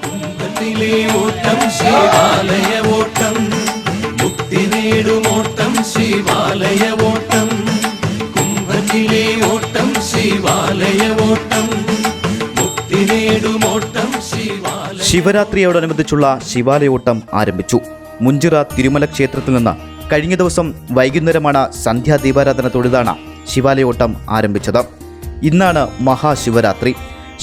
കുംഭത്തിലെ ഓട്ടം ശിവാലയ ഓട്ടം, മുക്തി നേടും ഓട്ടം ശിവാലയ ഓട്ടം. കുംഭത്തിലെ ഓട്ടം ശിവാലയ ഓട്ടം, മുക്തി നേടും ഓട്ടം ശിവാലയ. ശിവരാത്രിയോടനുബന്ധിച്ചുള്ള ശിവാലയോട്ടം ആരംഭിച്ചു. മുഞ്ചിറ തിരുമല ക്ഷേത്രത്തിൽ നിന്ന് കഴിഞ്ഞ ദിവസം വൈകുന്നേരമാണ് സന്ധ്യാദീപാരാധന തൊഴുതാണ് ശിവാലയോട്ടം ആരംഭിച്ചത്. ഇന്നാണ് മഹാശിവരാത്രി.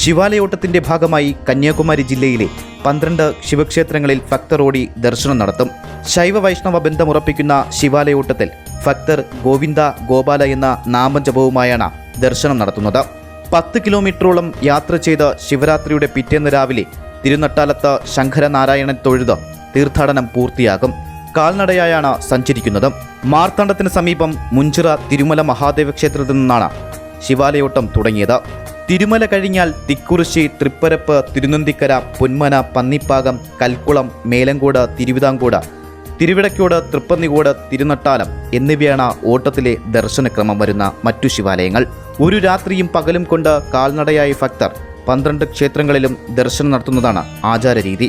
ശിവാലയോട്ടത്തിന്റെ ഭാഗമായി കന്യാകുമാരി ജില്ലയിലെ 12 ശിവക്ഷേത്രങ്ങളിൽ ഭക്തർ ഓടി ദർശനം നടത്തും. ശൈവ വൈഷ്ണവ ബന്ധമുറപ്പിക്കുന്ന ശിവാലയോട്ടത്തിൽ ഭക്തർ ഗോവിന്ദ ഗോപാല എന്ന നാമജപവുമായാണ് ദർശനം നടത്തുന്നത്. 10 കിലോമീറ്ററോളം യാത്ര ചെയ്ത് ശിവരാത്രിയുടെ പിറ്റേന്ന് രാവിലെ തിരുനട്ടാലത്ത് ശങ്കരനാരായണൻ തൊഴുത് തീർത്ഥാടനം പൂർത്തിയാകും. കാൽനടയായാണ് സഞ്ചരിക്കുന്നത്. മാർത്താണ്ഡത്തിന് സമീപം മുഞ്ചിറ തിരുമല മഹാദേവ ക്ഷേത്രത്തിൽ നിന്നാണ് ശിവാലയോട്ടം തുടങ്ങിയത്. തിരുമല കഴിഞ്ഞാൽ തിക്കുറിശ്ശി, തൃപ്പരപ്പ്, തിരുനന്തിക്കര, പൊന്മന, പന്നിപ്പാകം, കൽക്കുളം, മേലങ്കോട്, തിരുവിതാംകോട്, തിരുവിടക്കോട്, തൃപ്പന്നിക്കോട്, തിരുനട്ടാലം എന്നിവയാണ് ഓട്ടത്തിലെ ദർശനക്രമം വരുന്ന മറ്റു ശിവാലയങ്ങൾ. ഒരു രാത്രിയും പകലും കൊണ്ട് കാൽനടയായ ഭക്തർ 12 ക്ഷേത്രങ്ങളിലും ദർശനം നടത്തുന്നതാണ് ആചാരരീതി.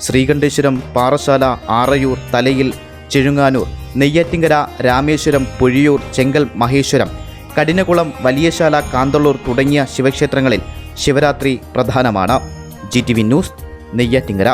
ശ്രീകണ്ഠേശ്വരം, പാറശാല, ആറയൂർ, തലയിൽ, ചെഴുങ്ങാനൂർ, നെയ്യാറ്റിങ്കര, രാമേശ്വരം, പൊഴിയൂർ, ചെങ്കൽ മഹേശ്വരം, കഠിനകുളം, വലിയശാല, കാന്തള്ളൂർ തുടങ്ങിയ ശിവക്ഷേത്രങ്ങളിൽ ശിവരാത്രി പ്രധാനമാണ്. GTV news, Neyyattinkara.